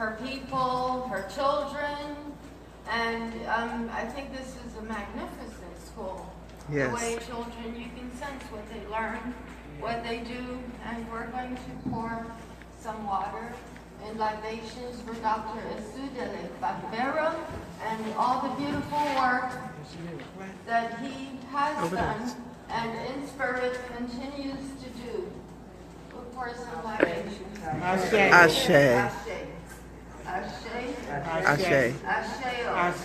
her people, her children, and I think this is a magnificent school. Yes. The way children, you can sense what they learn, what they do, and we're going to pour some water and libations for Dr. Esudele Barbero and all the beautiful work that he has done and in spirit continues to do. We'll pour some libations. Ashe. Ashe.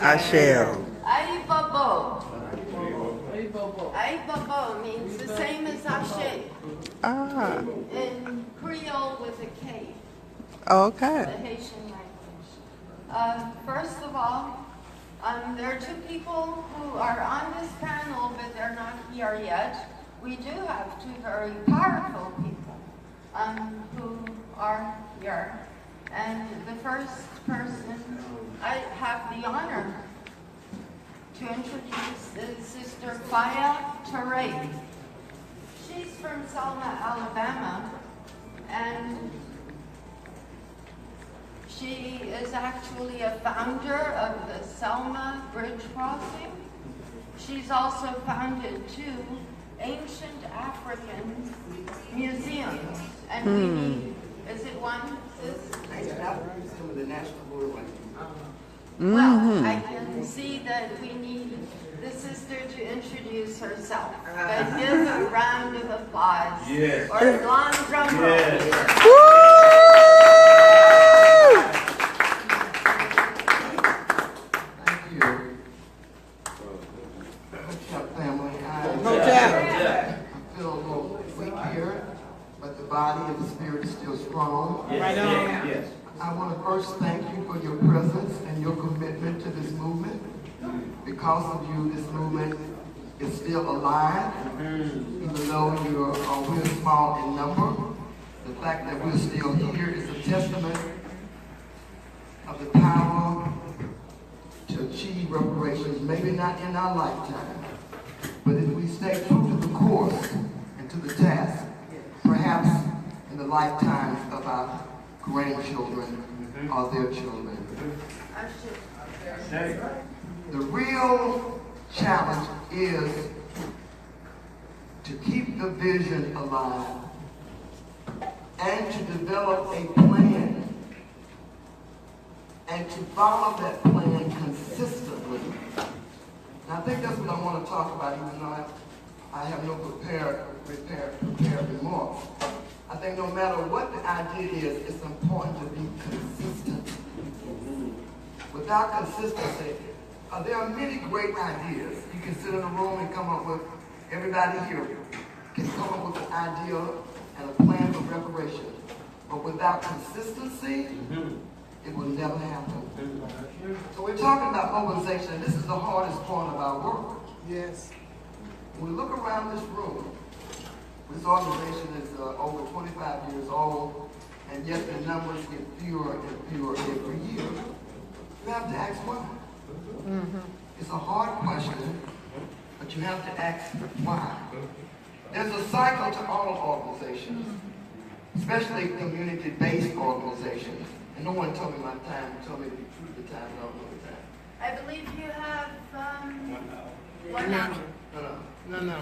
Ashe. Aibabo. Aibabo means the same as Ashe. Ah. In Creole with a K. Okay. The Haitian language. First of all, there are two people who are on this panel, but they're not here yet. We do have two very powerful people who are here. And the first person, I have the honor to introduce is Sister Faya Toure. She's from Selma, Alabama, and she is actually a founder of the Selma Bridge Crossing. She's also founded two ancient African museums. And we need, is it one, sis? Some of the national board. Well, I can see that we need the sister to introduce herself. But give a round of applause. Yes. Or a long drum roll. Yes. Thank you. What's up, family? I feel a little weak here, but the body and the spirit is still strong. Yes. Yes. I want to first thank you for your presence and your commitment to this movement. Because of you, this movement is still alive, even though we're small in number. The fact that we're still here is a testament of the power to achieve reparations, maybe not in our lifetime, but if we stay true to the course and to the task, perhaps in the lifetimes of our grandchildren or their children. The real challenge is to keep the vision alive and to develop a plan and to follow that plan consistently. And I think that's what I want to talk about, even though I have no prepared remarks. I think no matter what the idea is, it's important to be consistent. Without consistency, there are many great ideas. You can sit in a room and come up with, everybody here can come up with an idea and a plan for reparation. But without consistency, it will never happen. So we're talking about mobilization, and this is the hardest part of our work. Yes. When we look around this room, this organization is over 25 years old, and yet the numbers get fewer and fewer every year. You have to ask why. It's a hard question, but you have to ask why. There's a cycle to all organizations, especially community-based organizations. And no one told me my time, told me the time, I don't know the time. I believe you have 1 hour. No.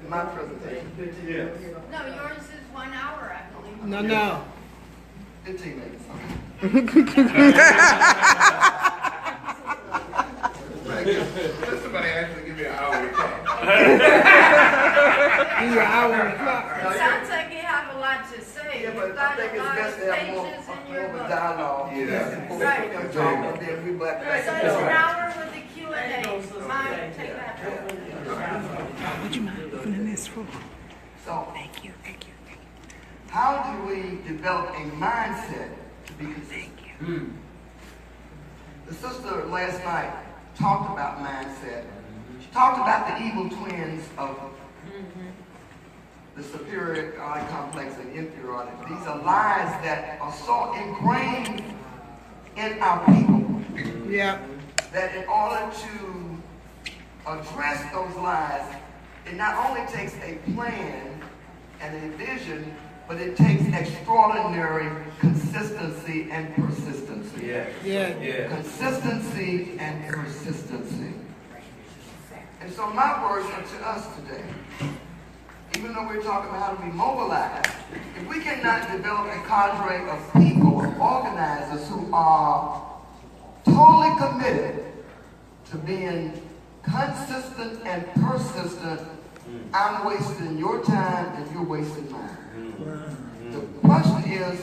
My presentation. Yes. No, yours is 1 hour, I believe. No. 15 minutes. Somebody actually give me an hour to talk. Give you an hour and a clock. It sounds like you have a lot to say. Yeah, but You've I got think a it's lot of best to have more pages in your of a book. dialogue. Yeah. Right. And talk, and then we back. So it's an hour with the Q&A. Mike, take that. Would you mind opening this for me? So, Thank you. how do we develop a mindset to be consistent? The sister last night talked about mindset. She talked about the evil twins of the superiority complex and inferiority. These are lies that are so ingrained in our people Yeah. that in order to address those lies, it not only takes a plan and a vision, but it takes extraordinary consistency and persistency. Yeah. Consistency and persistency. And so my words are to us today. Even though we're talking about how to be mobilized, if we cannot develop a cadre of people, of organizers who are totally committed to being consistent and persistent, I'm wasting your time and you're wasting mine. The question is,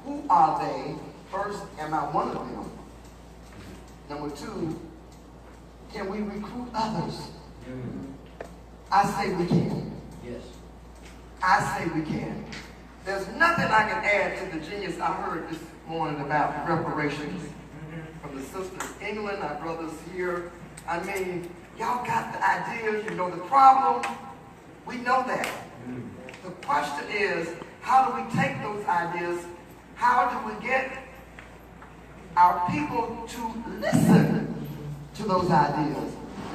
who are they? First, am I one of them? Number two, can we recruit others? I say we can. Yes. I say we can. There's nothing I can add to the genius I heard this morning about reparations from the sisters England, our brothers here. I mean, y'all got the ideas, you know the problem. We know that. The question is, how do we take those ideas? How do we get our people to listen to those ideas?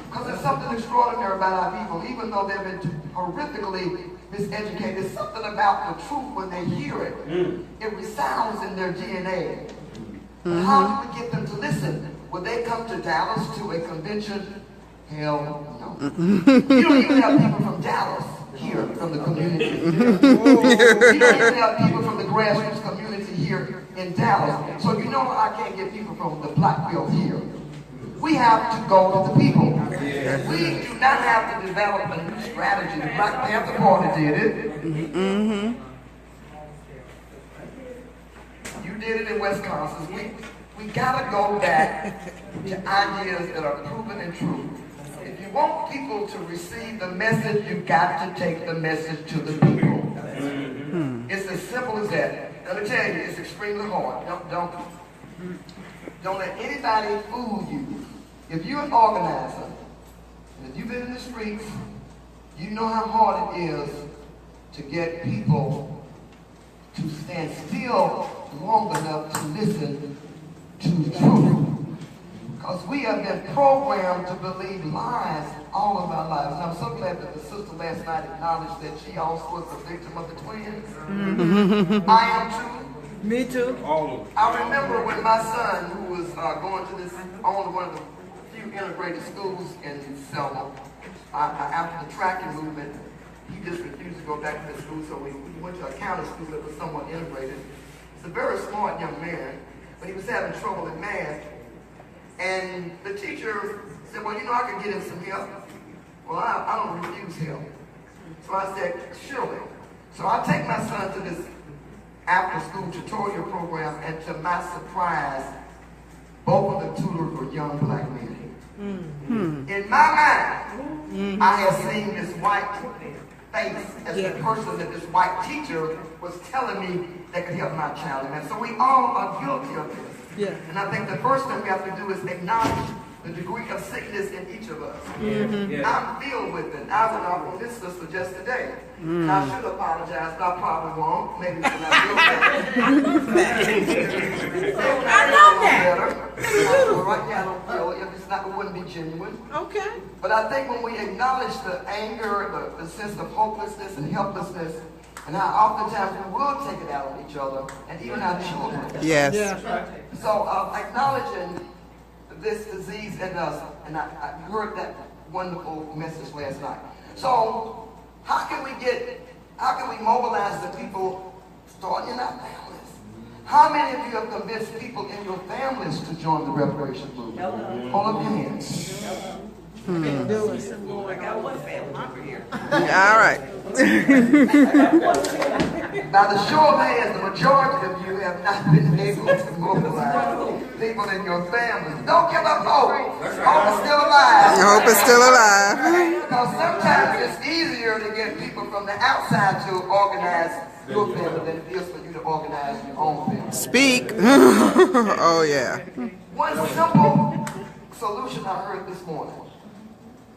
Because there's something extraordinary about our people, even though they've been horrifically miseducated. There's something about the truth when they hear it. It resounds in their DNA. But how do we get them to listen? Will they come to Dallas to a convention? Hell no. You don't even have people from Dallas here, from the community. You don't even have people from the grassroots community here in Dallas. So you know I can't get people from the black belt here. We have to go to the people. We do not have to develop a new strategy. The Black Panther Party did it. You did it in Wisconsin. We gotta go back to ideas that are proven and true. If you want people to receive the message, you've got to take the message to the people. It's as simple as that. Let me tell you, it's extremely hard. Don't let anybody fool you. If you're an organizer, and if you've been in the streets, you know how hard it is to get people to stand still long enough to listen to the truth. Because we have been programmed to believe lies all of our lives. And I'm so glad that the sister last night acknowledged that she also was a victim of the twins. I am too. Me too. All of them. I remember when my son, who was going to this, on one of the few integrated schools in Selma, after the tracking movement, he just refused to go back to the school, so we went to a county school that was somewhat integrated. He's a very smart young man, but he was having trouble in math. And the teacher said, well, you know, I can get him some help. Well, I don't refuse help. So I said, surely. So I take my son to this after-school tutorial program, and to my surprise, both of the tutors were young black men. In my mind, I had seen this white face as the person that this white teacher was telling me that could help my child. And so we all are guilty of this. And I think the first thing we have to do is acknowledge the degree of sickness in each of us. I'm filled with it. I was off with this sister just today. And I should apologize, but I probably won't. Maybe when I feel better. I know that. Right now I don't feel it. If it's not, it wouldn't be genuine. Okay. But I think when we acknowledge the anger, the sense of hopelessness and helplessness, and how oftentimes we will take it out on each other, and even our children. Yes. So acknowledging this disease in us, and I heard that wonderful message last night. So how can we mobilize the people starting in our families? How many of you have convinced people in your families to join the reparation movement? Hold up your hands. I got one family here. All right. By the show of hands, the majority of you have not been able to mobilize people in your families. Don't give up hope. Hope is still alive. Hope is still alive. Because sometimes it's easier to get people from the outside to organize your family than it is for you to organize your own family. Speak. Oh, yeah. One simple solution I heard this morning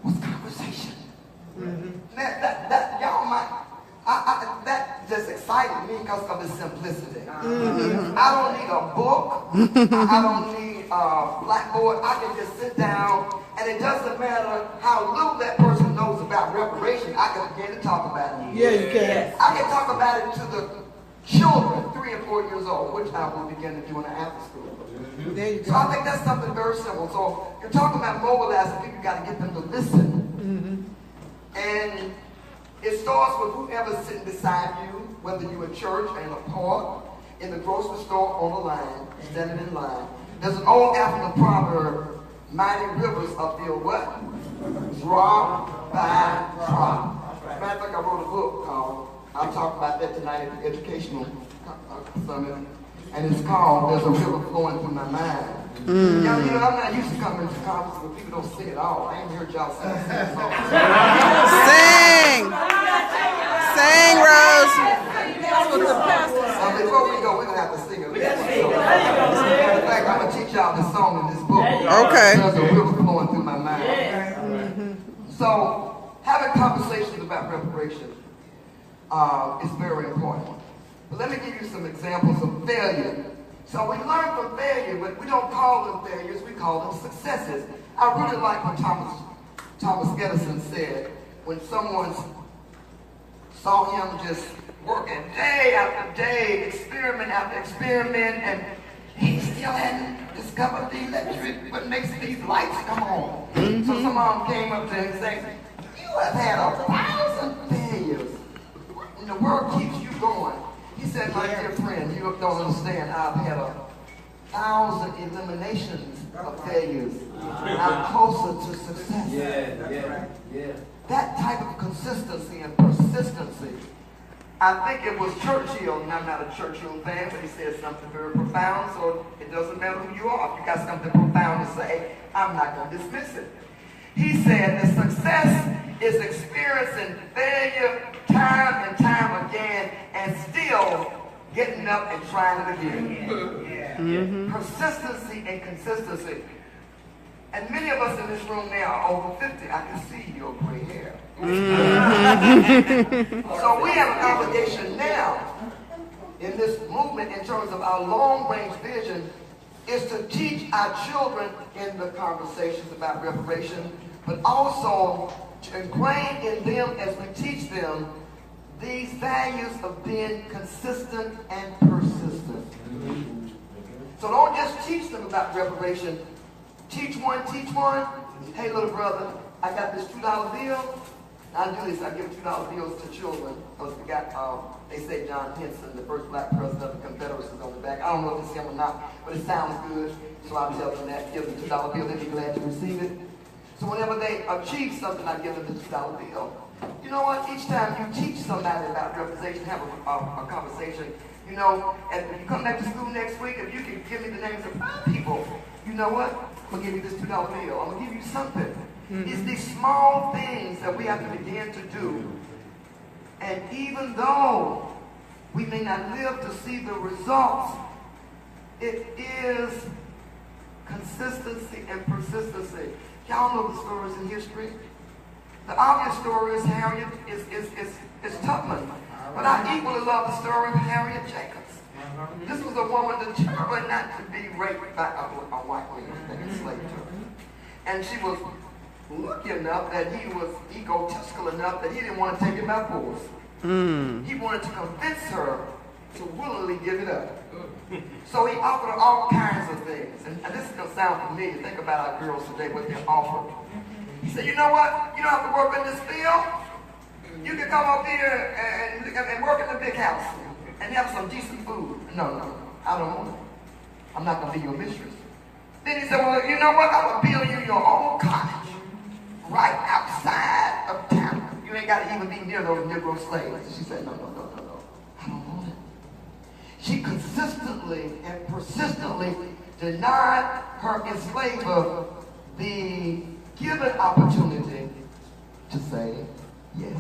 was conversation. That y'all might, that just excited me because of its simplicity. I don't need a book. I don't need a blackboard. I can just sit down And it doesn't matter how little that person knows about reparation, I can begin to talk about it. Yeah, you can. I can talk about it to the children, 3 and 4 years old, which I will begin to do in the after school. There you So I think that's something very simple. So you're talking about mobilizing people, you got to get them to listen. And it starts with whoever's sitting beside you, whether you're in church, in a park, in the grocery store, on the line, standing in line. There's an old African proverb, mighty rivers upfield what? Drop by drop. As a matter of fact, I wrote a book called, I'll talk about that tonight at the educational summit. And it's called There's a River Flowing Through My Mind. Now, you know, I'm not used to coming to conferences where people don't sing at all. I ain't heard y'all sing a song. Sing! Sing, Rose! Before we go, we're going to have to sing it. In fact, I'm going to teach y'all the song in this book. Okay. There's a river flowing through my mind. So, having conversations about reparation is very important. But let me give you some examples of failure. So we learn from failure, but we don't call them failures, we call them successes. I really like what Thomas Edison said when someone saw him just working day after day, experiment after experiment, and he still hadn't discovered the electric, what makes these lights come on. So someone came up to him and said, "You have had 1,000 failures. What in the world keeps you going?" He said, "My dear friend, you don't understand. I've had 1,000 eliminations of failures. I'm closer to success." Yeah. That type of consistency and persistency. I think it was Churchill, and I'm not a Churchill fan, but he said something very profound, so it doesn't matter who you are. If you got something profound to say, I'm not going to dismiss it. He said that success is experiencing failure time and time again and still getting up and trying it again. Persistency and consistency. And many of us in this room now are over 50. I can see your gray hair. So we have an obligation now in this movement in terms of our long-range vision is to teach our children in the conversations about reparation, but also to ingrain in them as we teach them these values of being consistent and persistent. So don't just teach them about reparation. Teach one. Hey, little brother, I got this $2 bill. I do this. I give $2 bills to children. Because we got, they say John Henson, the first black president of the Confederacy, is on the back. I don't know if it's him or not, but it sounds good. So I tell them that. Give them $2 bill. They'll be glad to receive it. So whenever they achieve something, I give them the $2 bill. You know what? Each time you teach somebody about representation, have a conversation. You know, and when you come back to school next week, if you can give me the names of 5 people, you know what? I'm going to give you this $2 bill. I'm going to give you something. It's these small things that we have to begin to do. And even though we may not live to see the results, it is consistency and persistency. Y'all know the stories in history. The obvious story is Harriet is Tubman. But I equally love the story of Harriet Jacobs. This was a woman determined not to be raped by a white man that enslaved her. And she was lucky enough that he was egotistical enough that he didn't want to take it by force. He wanted to convince her to willingly give it up. So he offered her all kinds of things. And this is going to sound familiar. Think about our girls today, what they're offered. He said, you know what? You don't have to work in this field. You can come up here and work in the big house and have some decent food. No, I don't want it. I'm not going to be your mistress. Then he said, well, you know what? I'm going to build you your own cottage right outside of town. You ain't got to even be near those Negro slaves. She said, no. I don't want it. She consistently and persistently denied her enslaver the given opportunity to say yes.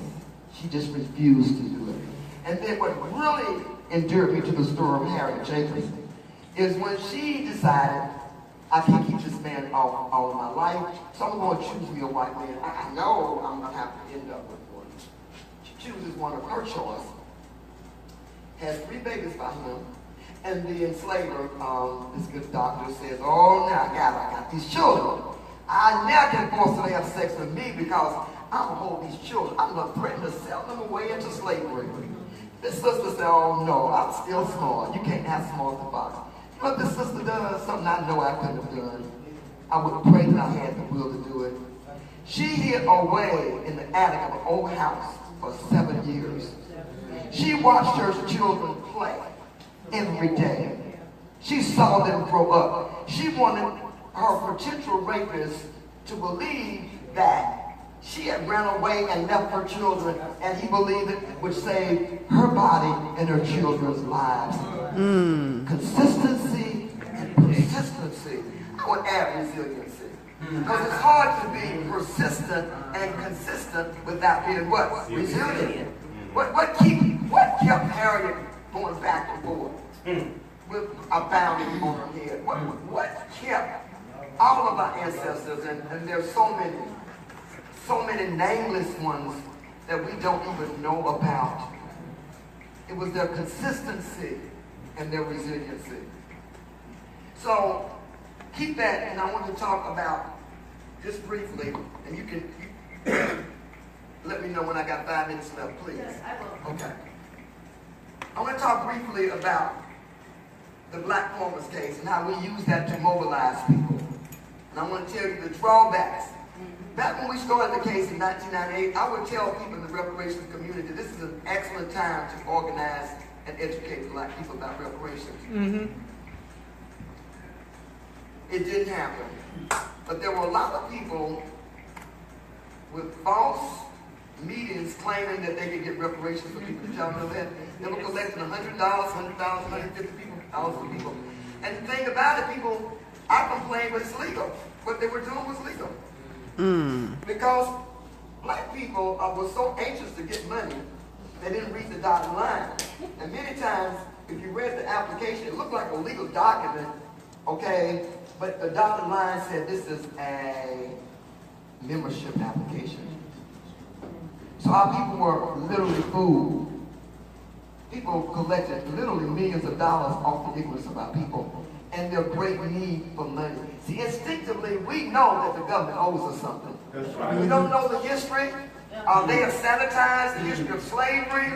She just refused to do it. And then what really endeared me to the story of Harriet Jacobs is when she decided, I can't keep this man all of my life, so I'm going to choose me a white man. I know I'm going to have to end up with one. She chooses one of her choice, has 3 babies by him, and the enslaver, this good doctor, says, oh, now, God, I got these children. I now can force them to have sex with me because I'm going to hold these children. I'm going to threaten to sell them away into slavery. This sister said, oh no, I'm still small. You can't have small the box. But this sister does something I know I couldn't have done. I would have prayed that I had the will to do it. She hid away in the attic of an old house for 7 years. She watched her children play every day. She saw them grow up. She wanted her potential rapist to believe that she had ran away and left her children, and he believed it would save her body and her children's lives. Consistency and persistency. I would add resiliency. Because it's hard to be persistent and consistent without being what? Resilient. What kept Harriet going back and forth with a bounty on her head? What kept all of our ancestors, and there's so many nameless ones that we don't even know about. It was their consistency and their resiliency. So keep that, and I want to talk about, just briefly, and you can let me know when I got 5 minutes left, please. Yes, I will. Okay. I want to talk briefly about the Black Farmers case and how we use that to mobilize people. And I want to tell you the drawbacks. Back when we started the case in 1998, I would tell people in the reparations community, this is an excellent time to organize and educate Black people about reparations. It didn't happen. But there were a lot of people with false meetings claiming that they could get reparations for people. Did y'all know that? They were collecting $100, $150 people, people. And the thing about it, people, I complained, but it's legal. What they were doing was legal. Because Black people were so anxious to get money, they didn't read the dotted line. And many times, if you read the application, it looked like a legal document, okay, but the dotted line said this is a membership application. So our people were literally fooled. People collected literally millions of dollars off the ignorance of our people and their great need for money. See, instinctively, we know that the government owes us something. That's right. We don't know the history. They have sanitized the history of slavery,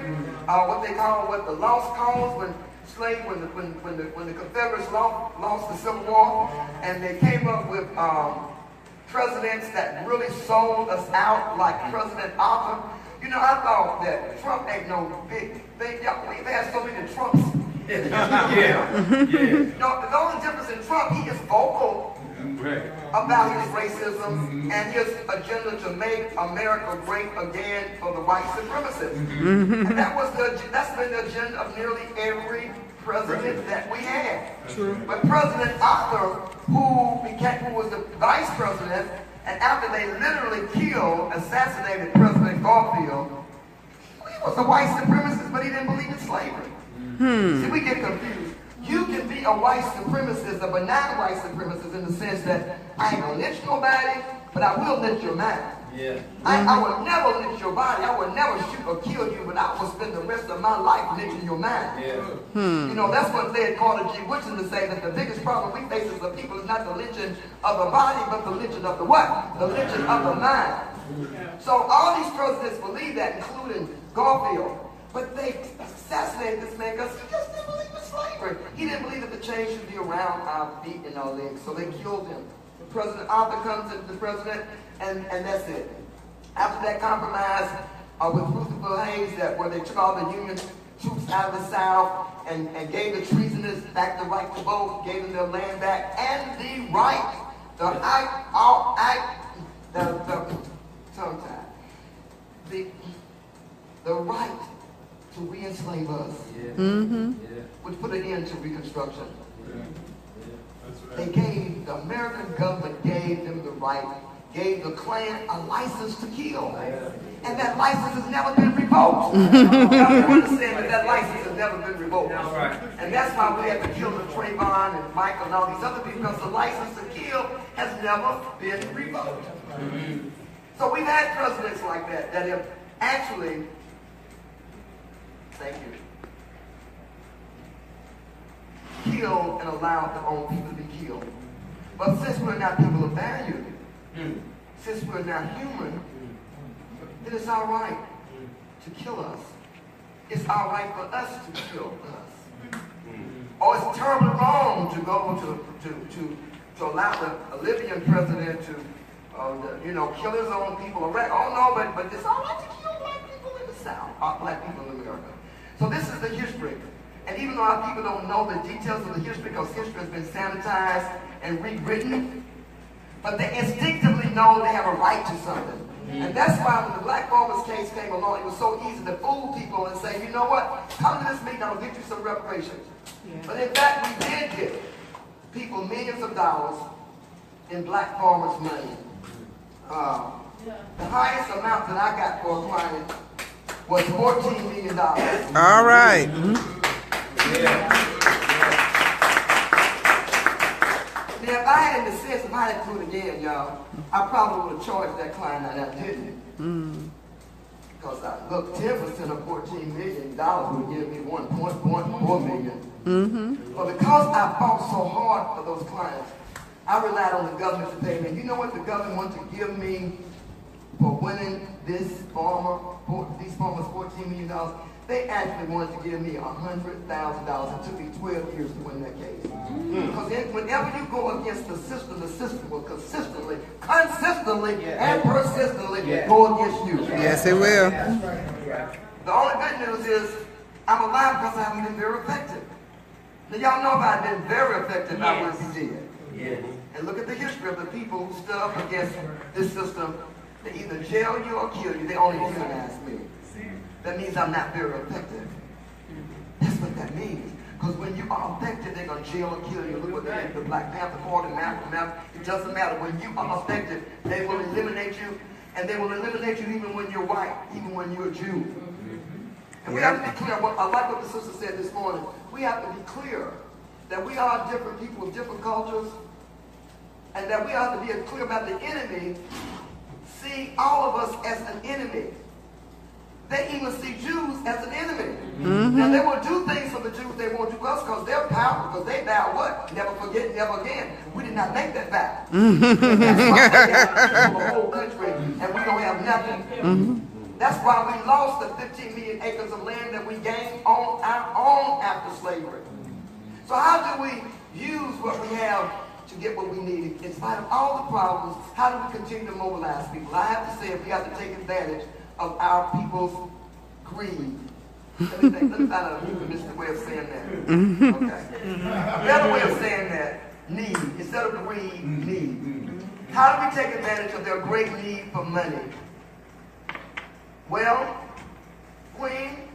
what they call the lost cause when the Confederates lost the Civil War, and they came up with presidents that really sold us out, like President Arthur. You know, I thought that Trump ain't no big thing. We've had so many Trumps. No, the only difference in Trump, he is vocal about his racism and his agenda to make America great again for the white supremacists. And that's been the agenda of nearly every president that we had. True. But President Arthur, who was the vice president, and after they literally assassinated President Garfield, he was a white supremacist, but he didn't believe in slavery. See, we get confused. You can be a white supremacist, a benign white supremacist, in the sense that I ain't gonna lynch nobody, but I will lynch your mind. Yeah. I will never lynch your body. I will never shoot or kill you, but I will spend the rest of my life lynching your mind. Yeah. You know, that's what led Carter G. Woodson to say that the biggest problem we face as a people is not the lynching of the body, but the lynching of the what? The lynching of the mind. So all these presidents believe that, including Garfield. But they assassinated this man because he just didn't believe in slavery. He didn't believe that the chain should be around our feet and our legs. So they killed him. President Arthur comes into the president, and that's it. After that compromise with Rutherford Hayes, where they took all the Union troops out of the South and gave the treasoners back the right to vote, gave them their land back, and the right, the right to re-enslave us, which put an end to Reconstruction. They gave, the American government gave them the right, gave the Klan a license to kill. And that license has never been revoked. You understand that license has never been revoked. And that's why we had to kill the Trayvon and Michael and all these other people, because the license to kill has never been revoked. So we've had presidents like that have actually, thank you, killed and allowed their own people to be killed. But since we're not people of value, since we're not human, then it's all right to kill us. It's all right for us to kill us. Or it's terribly wrong to go to allow the Libyan president to, kill his own people. Oh no, but it's all right to kill black people in the South, black people in America. So this is the history. And even though our people don't know the details of the history, because history has been sanitized and rewritten, but they instinctively know they have a right to something. And that's why when the Black Farmers case came along, it was so easy to fool people and say, you know what, come to this meeting, I'll get you some reparations. Yeah. But in fact, we did get people millions of dollars in Black Farmers money. The highest amount that I got for a client was $14 million. All right. Now, if I had the sense, if I had to do it again, y'all, I probably would have charged that client, and I didn't. Because, look, 10% of $14 million would give me $1.4 million. But because I fought so hard for those clients, I relied on the government to pay me. You know what the government wanted to give me for winning these farmers $14 million? They actually wanted to give me $100,000. It took me 12 years to win that case. Because whenever you go against the system will consistently and persistently go against you. Yes, it will. The only good news is I'm alive because I haven't been very effective. Now y'all know if I had been very effective, I would be dead. Yes. And look at the history of the people who stood up against this system. They either jail you or kill you. They only humanize me. That means I'm not very effective. That's what that means. Because when you are effective, they're going to jail or kill you. Look what they did, the Black Panther Party, Malcolm. It doesn't matter. When you are effective, they will eliminate you. And they will eliminate you even when you're white, even when you're a Jew. And we have to be clear. I like what the sister said this morning. We have to be clear that we are different people with different cultures. And that we have to be clear about the enemy. See all of us as an enemy. They even see Jews as an enemy. Now they will do things for the Jews they won't do us because they're powerful, because they vow what? Never forget, never again. We did not make that vow. That's why they got the whole country and we don't have nothing. That's why we lost the 15 million acres of land that we gained on our own after slavery. So how do we use what we have to get what we need? In spite of all the problems, how do we continue to mobilize people? I have to say, if we have to take advantage of our people's greed. Let me find a euphemistic way of saying that. Okay. A better way of saying that, need. Instead of greed, need. How do we take advantage of their great need for money? Well, Queen,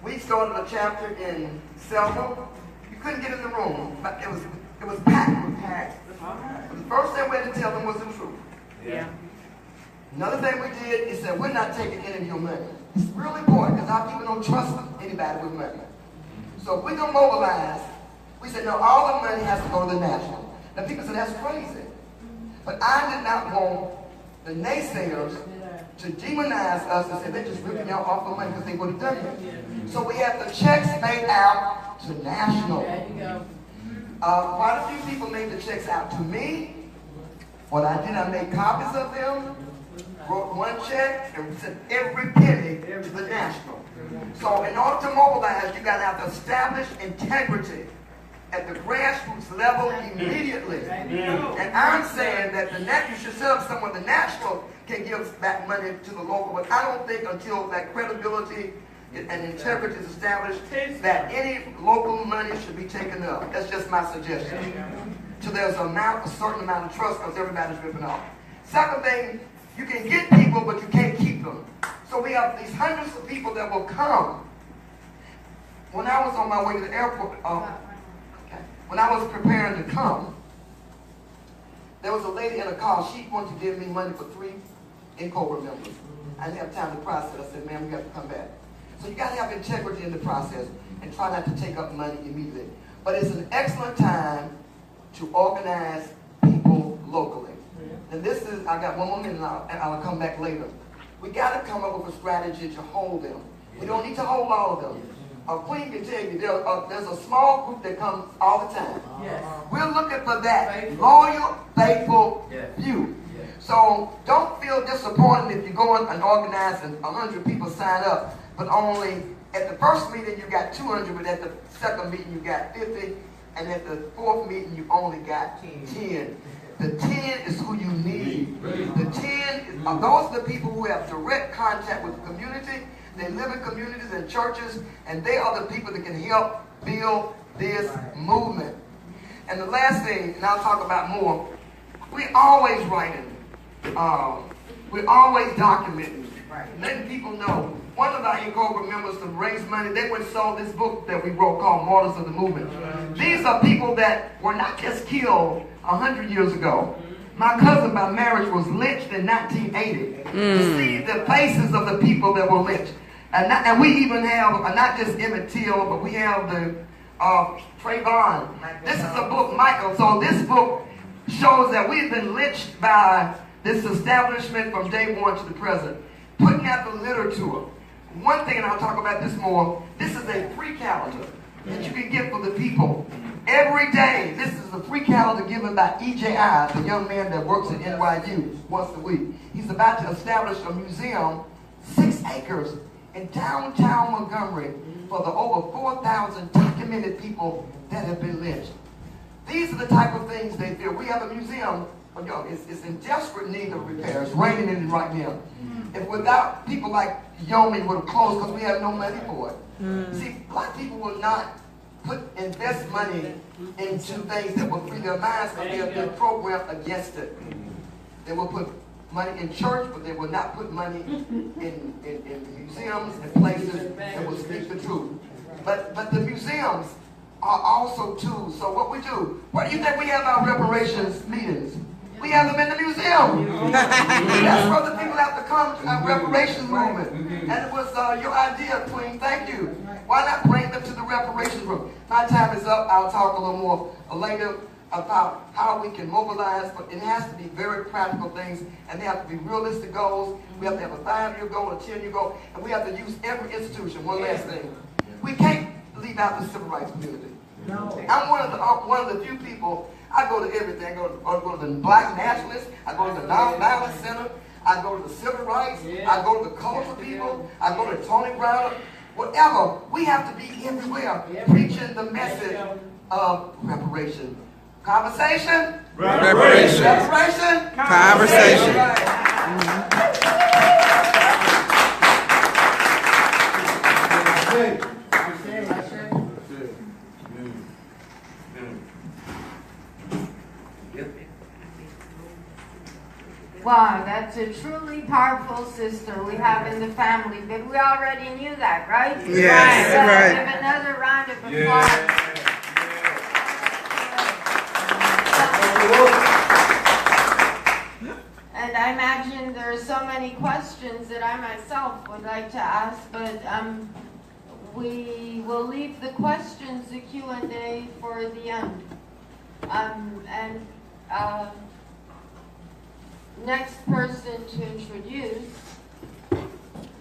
we started a chapter in Selma. You couldn't get in the room, but it was packed. The first thing we had to tell them was the truth. Yeah. Another thing we did is that we're not taking any of your money. It's really important because our people don't trust anybody with money. So if we're going to mobilize, we said, no, all the money has to go to the national. Now people said, that's crazy. But I did not want the naysayers to demonize us and say, they're just ripping y'all off the money because they would have done it. So we had the checks made out to national. There you go. Quite a few people made the checks out to me. What I did, I made copies of them. Wrote one check and sent every penny to the national. So in order to mobilize, you got to have to establish integrity at the grassroots level immediately. And I'm saying that you should set up somewhere the national can give back money to the local, but I don't think until that credibility and integrity is established that any local money should be taken up. That's just my suggestion. So there's a certain amount of trust because everybody's ripping off. Second thing, you can get people, but you can't keep them. So we have these hundreds of people that will come. When I was on my way to the airport, when I was preparing to come, there was a lady in a car. She wanted to give me money for 3 NCOBRA members. I didn't have time to process. I said, ma'am, you got to come back. So you got to have integrity in the process and try not to take up money immediately. But it's an excellent time to organize people locally. And this is, I got one more minute and I'll come back later. We got to come up with a strategy to hold them. We don't need to hold all of them. Queen can tell you, there's a small group that comes all the time. Yes. We're looking for that Faithful. loyal, faithful Yes. few. Yes. So don't feel disappointed if you go and organize and 100 people sign up, but only at the first meeting you got 200, but at the second meeting you got 50, and at the fourth meeting you only got 10. The 10 is who you need. The 10 are those are the people who have direct contact with the community. They live in communities and churches, and they are the people that can help build this movement. And the last thing, and I'll talk about more, we're always writing. We're always documenting, letting people know. One of our NCOBRA members to raise money, they went and sold this book that we wrote called Martyrs of the Movement. These are people that were not just killed 100 years ago. My cousin by marriage was lynched in 1980. To see the faces of the people that were lynched. And we even have, not just Emmett Till, but we have the Trayvon. This is a book, Michael. So this book shows that we've been lynched by this establishment from day one to the present. Putting out the literature. One thing, and I'll talk about this more, this is a free calendar that you can get for the people. Every day, this is a free calendar given by EJI, the young man that works at NYU once a week. He's about to establish a museum, 6 acres, in downtown Montgomery for the over 4,000 documented people that have been lynched. These are the type of things they feel. We have a museum, it's in desperate need of repair. It's raining in it right now. If without people like Yomi would have closed because we have no money for it. See, black people will not invest money into things that will free their minds because they have been programmed against it. They will put money in church, but they will not put money in museums and places that will speak the truth. But the museums are also tools. So what we do, where do you think we have our reparations meetings? We have them in the museum. That's where the people have to come to our reparations movement. And it was your idea, Queen. Thank you. Why not bring them to the reparations room? My time is up. I'll talk a little more later about how we can mobilize, but it has to be very practical things, and they have to be realistic goals. We have to have a 5-year goal, a 10-year goal, and we have to use every institution. One last thing. We can't leave out the civil rights community. No. I'm one of the few people. I go to everything. I go to the Black Nationalists. I go to the Nonviolence Center. I go to the civil rights. I go to the cultural people. I go to Tony Brown. Whatever. We have to be everywhere preaching the message of reparation. Conversation. Reparation. Reparation. Conversation. Wow, that's a truly powerful sister we have in the family, but we already knew that, right? Yes, So right. give another round of applause. And I imagine there are so many questions that I myself would like to ask, but we will leave the questions, the Q&A, for the end. Next person to introduce.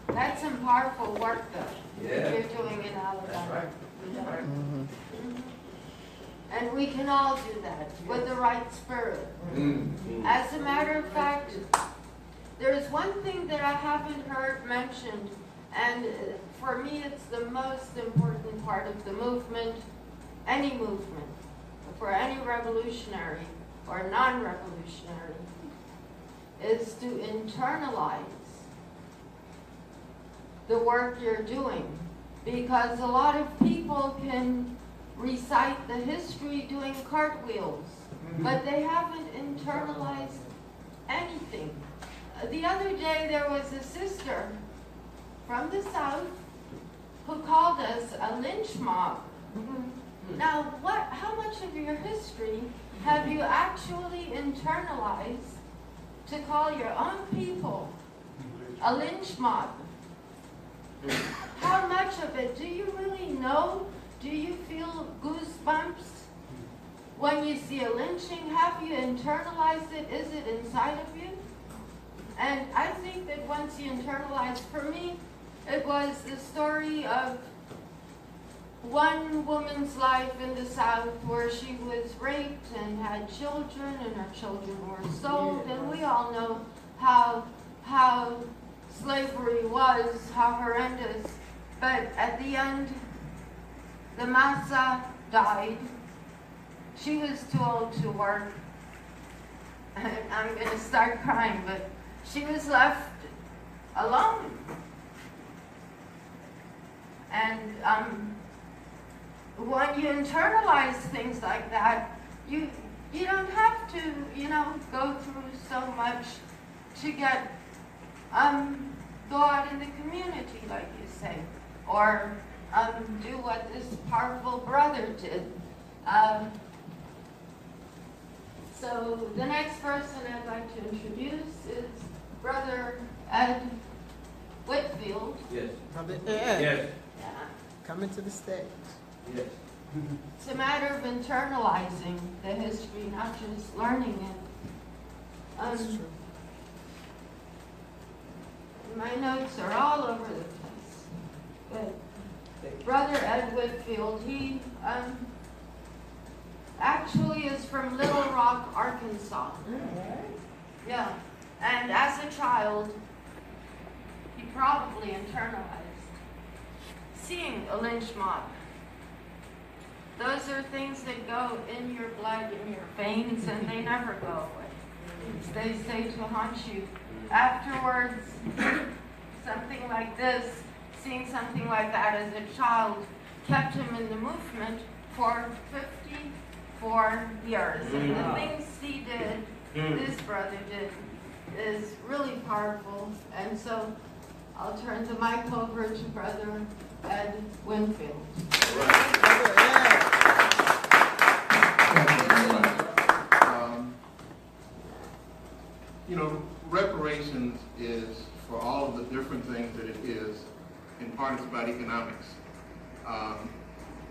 That's some powerful work, though, you're doing in Alabama. That's right. And we can all do that with the right spirit. As a matter of fact, there's one thing that I haven't heard mentioned, and for me it's the most important part of the movement, any movement, for any revolutionary or non-revolutionary, is to internalize the work you're doing. Because a lot of people can recite the history doing cartwheels, but they haven't internalized anything. The other day there was a sister from the South who called us a lynch mob. Now, how much of your history have you actually internalized to call your own people a lynch mob? How much of it do you really know? Do you feel goosebumps when you see a lynching? Have you internalized it? Is it inside of you? And I think that once you internalize, for me, it was the story of one woman's life in the South where she was raped and had children, and her children were sold, and we all know how slavery was, how horrendous. But at the end, the massa died. She was too old to work. I'm going to start crying, but she was left alone. And when you internalize things like that, you don't have to, go through so much to get go out in the community, like you say, or do what this powerful brother did. So the next person I'd like to introduce is Brother Ed Whitfield. Yes. Yeah. Coming to the stage. Yes. It's a matter of internalizing the history, not just learning it. That's true. My notes are all over the place. But Brother Ed Whitfield, he actually is from Little Rock, Arkansas. Yeah. And as a child, he probably internalized seeing a lynch mob. Those are things that go in your blood, in your veins, and they never go away. They stay to haunt you. Afterwards, something like this, seeing something like that as a child, kept him in the movement for 54 years. And the things he did, this brother did, is really powerful. And so I'll turn the mic over to Brother Ed Whitfield. Reparations is, for all of the different things that it is, in part it's about economics.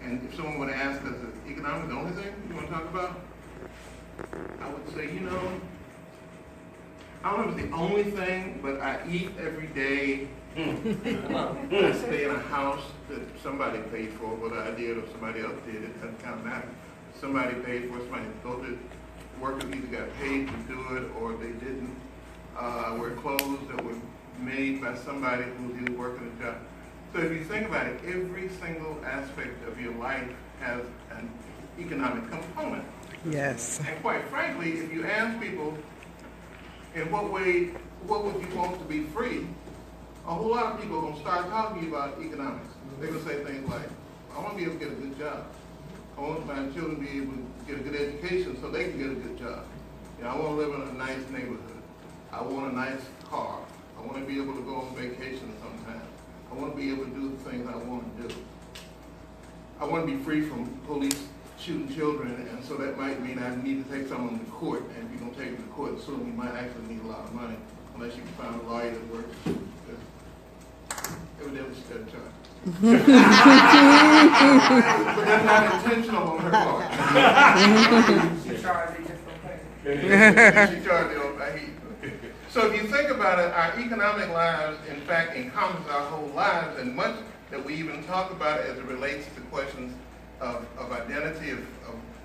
And if someone were to ask us, is economics the only thing you want to talk about? I would say, I don't know if it's the only thing, but I eat every day. I stay in a house that somebody paid for, whether I did or somebody else did, it doesn't kind of matter. Somebody paid for it, somebody go to work either got paid to do it or they didn't. Wear clothes that were made by somebody who did work in a job. So if you think about it, every single aspect of your life has an economic component. Yes. And quite frankly, if you ask people, in what way, what would you want to be free? A whole lot of people are going to start talking about economics. They're going to say things like, I want to be able to get a good job. I want my children to be able to get a good education so they can get a good job. I want to live in a nice neighborhood. I want a nice car. I want to be able to go on vacation sometime. I want to be able to do the things I want to do. I want to be free from police shooting children, and so that might mean I need to take someone to court, and if you're going to take them to court soon, you might actually need a lot of money, unless you can find a lawyer that works. Evidently, she doesn't charge. But that's not intentional on her part. She charged it just okay. She charged it on my heat. So if you think about it, our economic lives, in fact, encompass our whole lives, and much that we even talk about as it relates to questions of identity,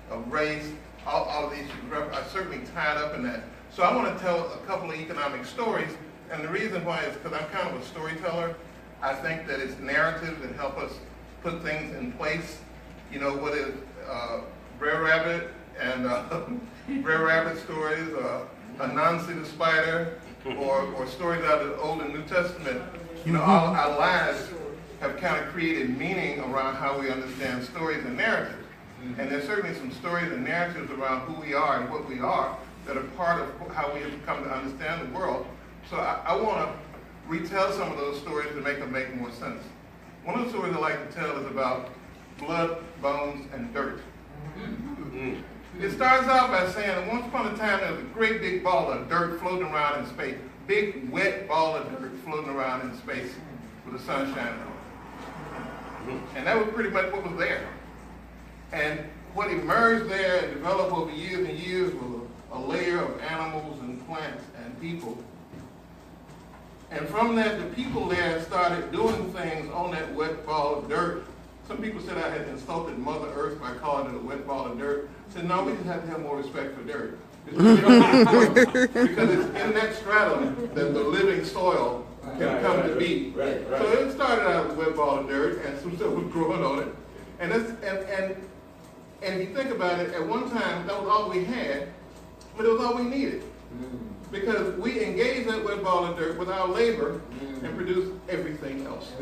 of race, all of these are certainly tied up in that. So I want to tell a couple of economic stories, and the reason why is because I'm kind of a storyteller. I think that it's narratives that help us put things in place. What is Brer Rabbit and Brer Rabbit stories, Anansi the spider, or stories out of the Old and New Testament. All our lives have kind of created meaning around how we understand stories and narratives. And there's certainly some stories and narratives around who we are and what we are that are part of how we have come to understand the world. So I want to retell some of those stories to make them make more sense. One of the stories I like to tell is about blood, bones, and dirt. It starts out by saying that once upon a time there was a great big ball of dirt floating around in space. Big, wet ball of dirt floating around in space with the sun shining on it. And that was pretty much what was there. And what emerged there and developed over years and years was a layer of animals and plants and people. And from that, the people there started doing things on that wet ball of dirt some people said I had insulted Mother Earth by calling it a wet ball of dirt. I said, no, we just have to have more respect for dirt. Because it's in that stratum that the living soil can come to be. So it started out as a wet ball of dirt, and some stuff was growing on it. And if you think about it, at one time, that was all we had, but it was all we needed. Because we engaged that wet ball of dirt with our labor and produced everything else.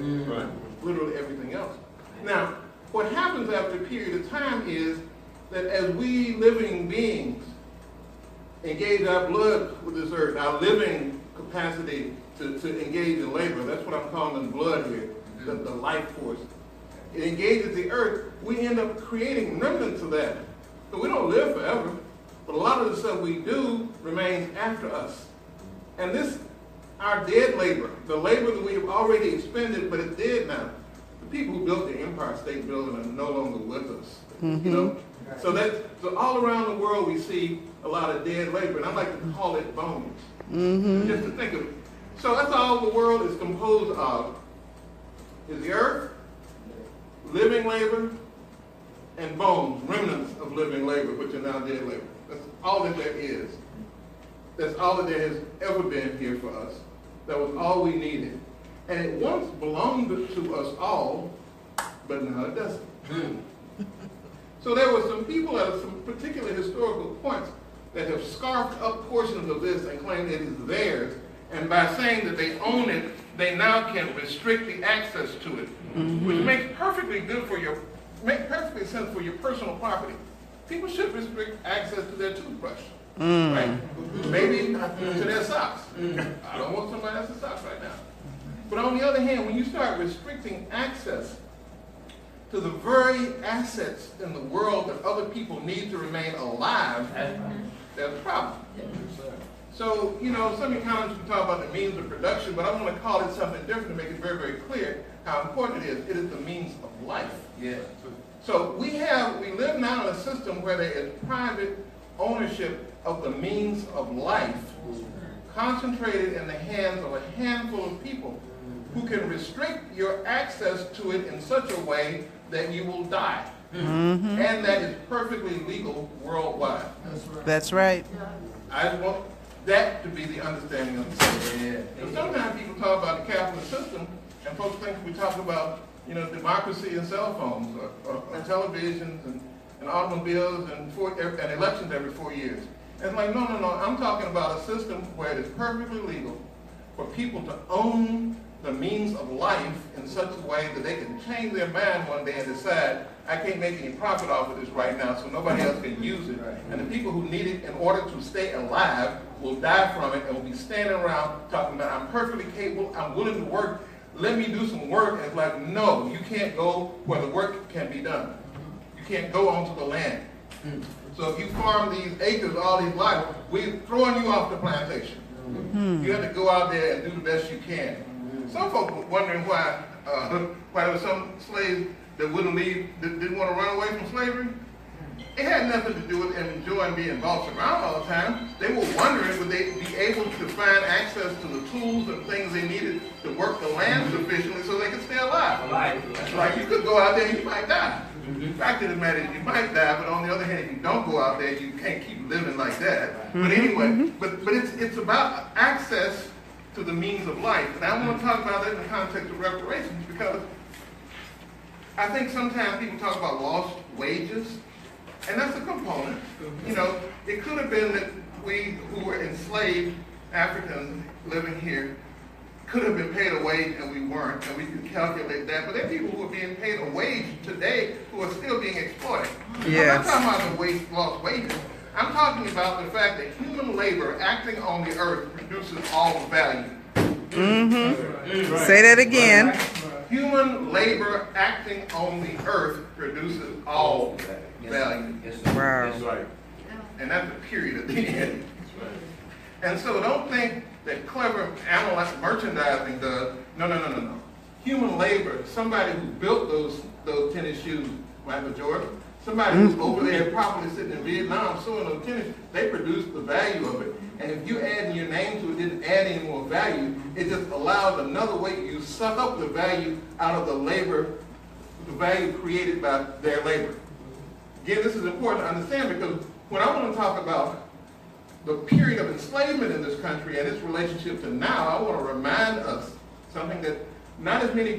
Literally everything else. Now, what happens after a period of time is that as we living beings engage our blood with this earth, our living capacity to engage in labor, that's what I'm calling the blood here, the life force. It engages the earth, we end up creating remnants of that. So we don't live forever, but a lot of the stuff we do remains after us. And this, our dead labor, the labor that we have already expended, but it's dead now. The people who built the Empire State Building are no longer with us. You know? So all around the world we see a lot of dead labor, and I like to call it bones. Just to think of it. So that's all the world is composed of, is the earth, living labor, and bones, remnants of living labor, which are now dead labor. That's all that there is. That's all that there has ever been here for us. That was all we needed. And it once belonged to us all, but now it doesn't. So there were some people at some particular historical points that have scarfed up portions of this and claimed it is theirs. And by saying that they own it, they now can restrict the access to it, which makes perfectly perfectly sense for your personal property. People should restrict access to their toothbrush, right? Maybe to their socks. I don't want somebody else's socks right now. But on the other hand, when you start restricting access to the very assets in the world that other people need to remain alive, there's a problem. So, you know, some economists can talk about the means of production, but I want to call it something different to make it very, very clear how important it is. It is the means of life. So we live now in a system where there is private ownership of the means of life concentrated in the hands of a handful of people who can restrict your access to it in such a way that you will die. And that is perfectly legal worldwide. That's right. I just want that to be the understanding of the system. So sometimes people talk about the capitalist system, and folks think we talk about, you know, democracy and cell phones, or televisions and automobiles and elections every 4 years. And it's like, no. I'm talking about a system where it is perfectly legal for people to own the means of life in such a way that they can change their mind one day and decide, I can't make any profit off of this right now, so nobody else can use it. And the people who need it in order to stay alive will die from it and will be standing around talking about, I'm perfectly capable, I'm willing to work, let me do some work. And it's like, no, you can't go where the work can be done. You can't go onto the land. So if you farm these acres all these lives, we're throwing you off the plantation. You have to go out there and do the best you can. Some folks were wondering why there were some slaves that wouldn't leave, that didn't want to run away from slavery. It had nothing to do with them enjoying being bossed around all the time. They were wondering would they be able to find access to the tools and things they needed to work the land sufficiently so they could stay alive. Like you could go out there and you might die. The fact of the matter is you might die, but on the other hand, if you don't go out there, you can't keep living like that. But anyway, but it's about access to the means of life. And I want to talk about that in the context of reparations because I think sometimes people talk about lost wages, and that's a component. You know, it could have been that we who were enslaved Africans living here could have been paid a wage and we weren't, and we could calculate that. But there are people who are being paid a wage today who are still being exploited. Yes. I'm not talking about the lost wages. I'm talking about the fact that human labor acting on the earth produces all value. Say that again. Human labor acting on the earth produces all value. Wow. And that's a period at the end. And so don't think that clever analytic merchandising does. No. Human labor, somebody who built those tennis shoes, Michael Jordan, somebody who's over there probably sitting in Vietnam sewing those tennis shoes, they produce the value of it. And if you adding your name to it didn't add any more value, it just allows another way you suck up the value out of the labor the value created by their labor. Again, this is important to understand because when I want to talk about the period of enslavement in this country and its relationship to now, I want to remind us something that not as many